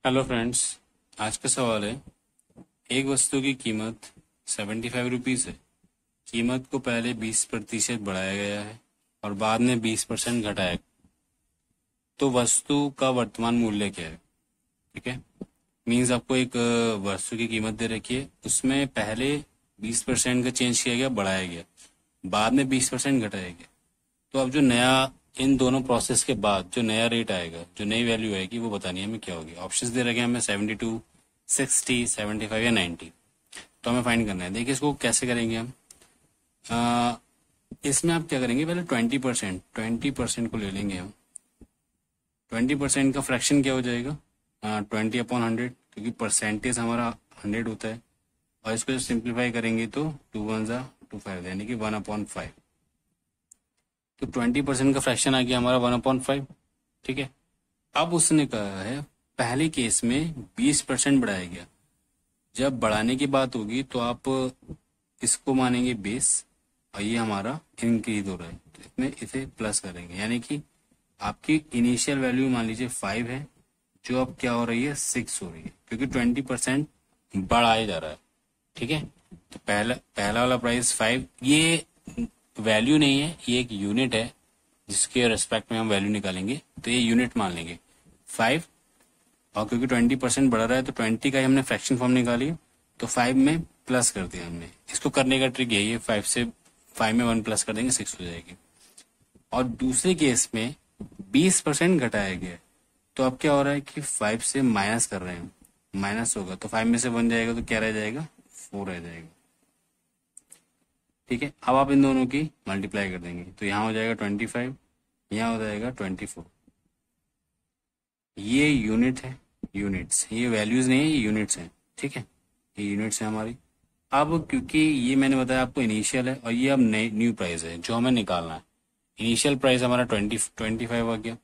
Hello friends. आज का सवाल है, एक वस्तु की कीमत 75 रुपीज़ है। कीमत को पहले 20% बढ़ाया गया है और बाद में 20% घटाया। तो वस्तु का वर्तमान मूल्य क्या है? ठीक है, मीन्स आपको एक वस्तु की कीमत दे रखी है, उसमें पहले 20% का चेंज किया गया, बढ़ाया गया, बाद में 20% घटाया गया। तो अब जो नया, इन दोनों प्रोसेस के बाद जो नया रेट आएगा, जो नई वैल्यू आएगी, वो बतानी है हमें क्या होगी। ऑप्शंस दे रखे हैं हमें 72, 60, 75 या 90। तो हमें फाइंड करना है। देखिए इसको कैसे करेंगे हम। अ, इसमें आप क्या करेंगे, पहले 20% को ले लेंगे हम। 20% का फ्रैक्शन क्या हो जाएगा, 20/100, क्योंकि परसेंटेज हमारा 100 होता है। और इसको जब सिंप्लीफाई करेंगे तो 2 1 जा 2 5, यानी कि 1/5। तो 20% का फ्रैक्शन आ गया हमारा 1/5। ठीक है, अब उसने कहा है पहले केस में 20% बढ़ाया गया। जब बढ़ाने की बात होगी तो आप इसको मानेंगे बेस, और ये हमारा इंक्रीज हो रहा है, तो इसमें इसे प्लस करेंगे, यानी कि आपकी इनिशियल वैल्यू मान लीजिए 5 है, जो अब क्या हो रही है 6 हो रही है, क्योंकि 20% बढ़ाया जा रहा है। ठीक है, तो पहला पहला वाला प्राइस 5, ये वैल्यू नहीं है, ये एक यूनिट है जिसके रेस्पेक्ट में हम वैल्यू निकालेंगे, तो ये यूनिट मान लेंगे 5। और क्योंकि 20% बढ़ रहा है तो 20 का ही हमने फ्रैक्शन फॉर्म निकाली, तो 5 में प्लस कर दिया हमने। इसको करने का ट्रिक यही है, 5 में 1 प्लस कर देंगे, 6 हो जाएगी। और दूसरे केस में 20% घटाया गया है, तो अब क्या हो रहा है कि 5 से माइनस कर रहे हैं, माइनस होगा तो 5 में से 1 जाएगा तो क्या रह जाएगा, 4 रह जाएगा। ठीक है, अब आप इन दोनों की मल्टीप्लाई कर देंगे, तो यहाँ हो जाएगा 25, यहाँ हो जाएगा 24। ये यूनिट है, यूनिट्स, ये वैल्यूज नहीं है, ये यूनिट्स हैं। ठीक है, ये यूनिट्स है हमारी। अब क्योंकि ये मैंने बताया आपको इनिशियल है, और ये अब नई न्यू प्राइस है जो हमें निकालना है। इनिशियल प्राइस हमारा 25 आ गया,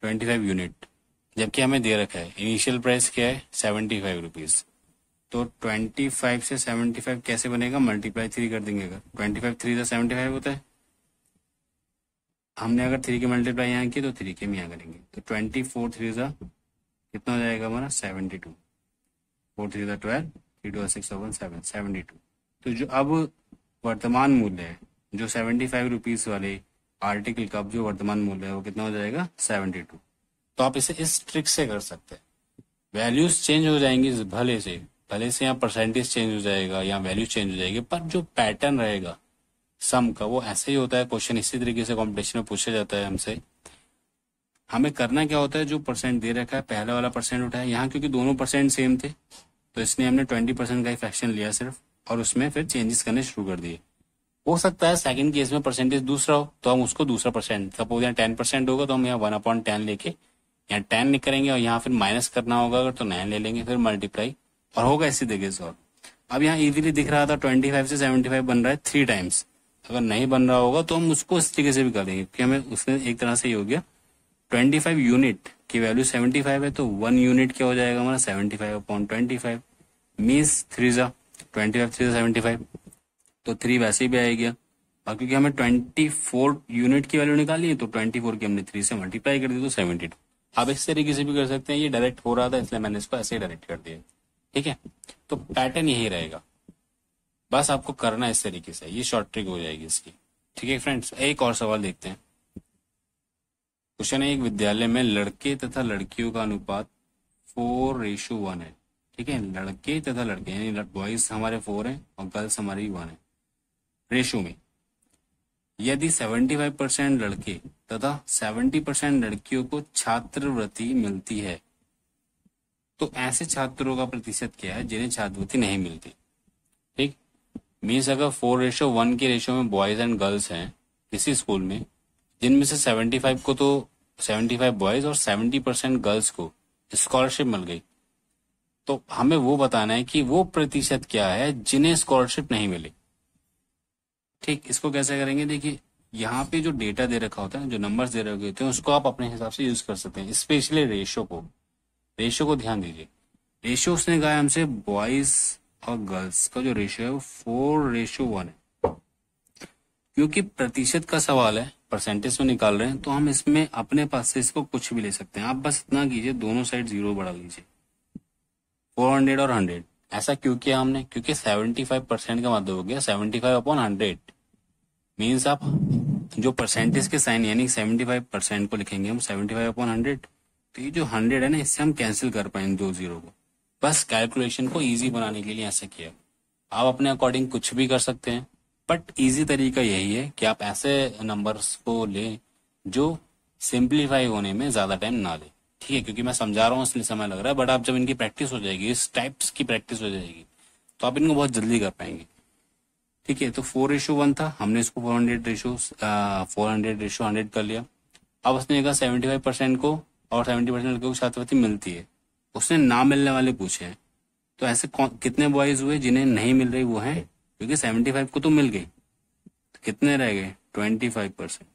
25 यूनिट, जबकि हमें दे रखा है इनिशियल प्राइस क्या है 75 रुपीज। तो 25 से 75 कैसे बनेगा, मल्टीप्लाई 3 कर देंगे। अगर 25 3 से 75 होता है, हमने अगर 3 की मल्टीप्लाई यहाँ की तो 3 के हम यहाँ करेंगे, तो 24 3 सा कितना हो जाएगा हमारा 72, 4 3 सा 12, 3 2 6 7 7 72। तो जो अब वर्तमान मूल्य है, जो 75 रुपीज वाले आर्टिकल का अब जो वर्तमान मूल्य है वो कितना हो जाएगा 72। तो आप इसे इस ट्रिक से कर सकते हैं। वैल्यूज चेंज हो जाएंगी, भले से यहाँ परसेंटेज चेंज हो जाएगा या वैल्यू चेंज हो जाएगी, पर जो पैटर्न रहेगा सम का वो ऐसे ही होता है। क्वेश्चन इसी तरीके से कॉम्पिटिशन में पूछा जाता है हमसे। हमें करना क्या होता है, जो परसेंट दे रखा है पहला वाला परसेंट उठाया, यहाँ क्योंकि दोनों परसेंट सेम थे तो इसलिए हमने 20% का ही फ्रैक्शन लिया सिर्फ, और उसमें फिर चेंजेस करने शुरू कर दिए। हो सकता है सेकंड केस में परसेंटेज दूसरा हो तो हम उसको दूसरा परसेंट, सपोज यहाँ 10% होगा तो हम यहाँ 1/10 लेके यहाँ 10 नहीं करेंगे, और यहाँ फिर माइनस करना होगा अगर तो 9 ले लेंगे, फिर मल्टीप्लाई, और होगा इसी तरीके से। और अब यहाँ इजीली दिख रहा था 25 से 75 बन रहा है 3 टाइम्स। अगर नहीं बन रहा होगा तो हम उसको इस तरीके से भी कर देंगे, क्योंकि हमें उसमें एक तरह से ही हो गया 25 यूनिट की वैल्यू 75 है, तो 1 यूनिट क्या हो जाएगा हमारा 75/25, मीन्स 3 जा 25 3 जा 75, तो 3 वैसे ही भी आएगा। और क्योंकि हमें 24 यूनिट की वैल्यू निकालनी है तो 24 की हमने 3 से मल्टीप्लाई कर दी तो 72। आप इस तरीके से भी कर सकते हैं, ये डायरेक्ट हो रहा था इसलिए मैंने इसको ऐसे ही डायरेक्ट कर दिया। ठीक है, तो पैटर्न यही रहेगा, बस आपको करना इस तरीके से, ये शॉर्ट ट्रिक हो जाएगी इसकी। ठीक है फ्रेंड्स, एक और सवाल देखते हैं। क्वेश्चन है, एक विद्यालय में लड़के तथा लड़कियों का अनुपात 4:1 है। ठीक है, लड़के तथा लड़के यानी बॉयज हमारे 4 हैं और गर्ल्स हमारी 1 है। रेशो में यदि 75% लड़के तथा 70% लड़कियों को छात्रवृत्ति मिलती है, तो ऐसे छात्रों का प्रतिशत क्या है जिन्हें छात्रवृत्ति नहीं मिलती। ठीक, मीन्स अगर 4:1 के रेशो में बॉयज एंड गर्ल्स हैं किसी स्कूल में, जिनमें से 75 को तो 75 बॉयज और 70% गर्ल्स को स्कॉलरशिप मिल गई, तो हमें वो बताना है कि वो प्रतिशत क्या है जिन्हें स्कॉलरशिप नहीं मिली। ठीक, इसको कैसे करेंगे, देखिए यहाँ पे जो डेटा दे रखा होता है, जो नंबर्स दे रखे होते हैं, उसको आप अपने हिसाब से यूज कर सकते हैं, स्पेशली रेशो को ध्यान दीजिए। रेशो उसने कहा है हमसे बॉयज और गर्ल्स का जो रेशियो है वो 4:1 है। क्योंकि प्रतिशत का सवाल है, परसेंटेज में निकाल रहे हैं, तो हम इसमें अपने पास से इसको कुछ भी ले सकते हैं। आप बस इतना कीजिए, दोनों साइड 0 बढ़ा लीजिए, 400 और 100 ऐसा क्यों किया हमने? क्योंकि 75% का मतलब हो गया 75/100 मीन्स आप जो परसेंटेज के साइन यानी 75% को लिखेंगे हम 75/100। तो ये जो 100 है ना, इससे हम कैंसिल कर पाएंगे 2 जीरो को। बस कैलकुलेशन को इजी बनाने के लिए ऐसा किया। आप अपने अकॉर्डिंग कुछ भी कर सकते हैं, बट इजी तरीका यही है कि आप ऐसे नंबर्स को लें जो सिंप्लीफाई होने में ज्यादा टाइम ना ले। ठीक है, क्योंकि मैं समझा रहा हूँ इसलिए समय लग रहा है, बट आप जब इनकी प्रैक्टिस हो जाएगी, इस टाइप्स की प्रैक्टिस हो जाएगी, तो आप इनको बहुत जल्दी कर पाएंगे। ठीक है, तो 4:1 था, हमने इसको 400:100 कर लिया। अब उसने कहा 75% को और 70% लड़कियों को छात्रवृत्ति मिलती है। उसने ना मिलने वाले पूछे हैं, तो ऐसे कितने बॉयज हुए जिन्हें नहीं मिल रही? वो हैं, क्योंकि 75 को तो मिल गई, तो कितने रह गए? 25%।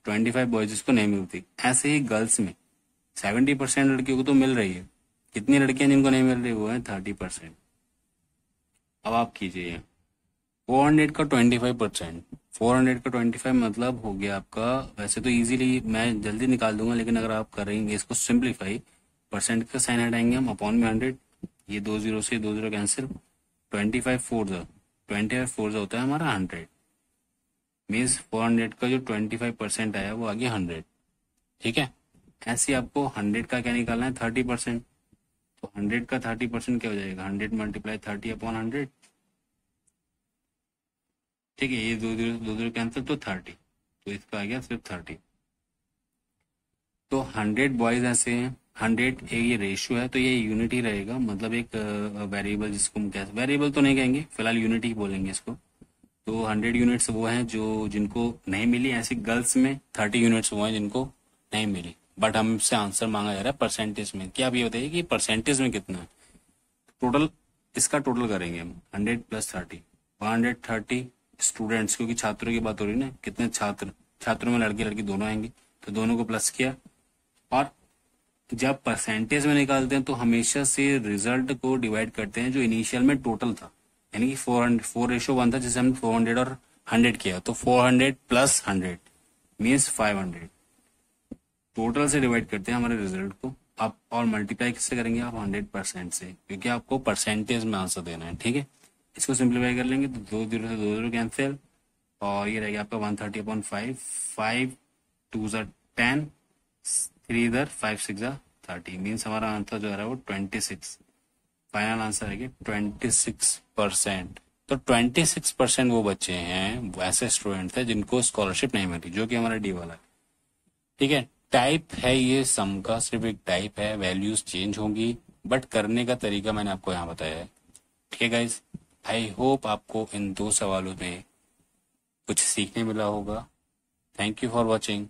25 बॉयज को नहीं मिलती। ऐसे ही गर्ल्स में 70% लड़कियों को तो मिल रही है, कितनी लड़कियां जिनको नहीं मिल रही? वो है 30%। अब आप कीजिए 400 का 25%, 400 का 25 मतलब हो गया आपका, वैसे तो इजीली मैं जल्दी निकाल दूंगा, लेकिन अगर आप करेंगे इसको सिंप्लीफाई, परसेंट का साइन हटाएंगे हम, अपॉन में 100, ये 2 जीरो से 2 जीरो कैंसिल, 25 4 होता है हमारा 100, मीन्स 400 का जो 25% आया वो आ गया 100। ठीक है, ऐसे ही आपको 100 का क्या निकालना है? 30%। तो 100 का 30% क्या हो जाएगा? 100 मल्टीप्लाई 30/100। ठीक है, ये दो जीरो कैंसिल, तो 30, तो इसका आ गया सिर्फ 30। तो 100 बॉयज ऐसे हैं, 100 ये रेशियो है, तो ये यूनिट ही रहेगा, मतलब एक वेरिएबल जिसको हम कह, वेरिएबल तो नहीं कहेंगे फिलहाल, यूनिट ही बोलेंगे इसको। तो 100 यूनिट्स वो हैं जो जिनको नहीं मिली। ऐसी गर्ल्स में 30 यूनिट्स वो हैं जिनको नहीं मिली, बट हमसे आंसर मांगा जा रहा है परसेंटेज में। क्या आप ये बताइए कि परसेंटेज में कितना है? टोटल, इसका टोटल करेंगे हम 100 + 30, 130 स्टूडेंट्स, क्योंकि छात्रों की बात हो रही है ना, कितने छात्र, छात्रों में लड़के लड़की दोनों आएंगे, तो दोनों को प्लस किया। और जब परसेंटेज में निकालते हैं तो हमेशा से रिजल्ट को डिवाइड करते हैं जो इनिशियल में टोटल था, यानी कि 4:1 था, जिसे हमने 400 और 100 किया, तो 400 + 100 मीन्स 500। टोटल से डिवाइड करते हैं हमारे रिजल्ट को आप, और मल्टीप्लाई किससे करेंगे आप? 100% से, क्योंकि आपको परसेंटेज में आंसर देना है। ठीक है, इसको सिंप्लीफाई कर लेंगे तो 2 जीरो से 2 जीरो कैंसिल, और ये रहेगा आपका 130/5, 5 2 10, 3 इधर, 5 6 30, मीन्स हमारा आंसर जो है वो 26, फाइनल आंसर है 26%। तो 26% वो बच्चे हैं, ऐसे स्टूडेंट थे जिनको स्कॉलरशिप नहीं मिली, जो कि हमारा डी वाला है। ठीक है, टाइप है ये सम का, सिर्फ एक टाइप है, वैल्यूज चेंज होंगी, बट करने का तरीका मैंने आपको यहाँ बताया है। ठीक है गाइज, आई होप आपको इन 2 सवालों में कुछ सीखने मिला होगा। Thank you for watching.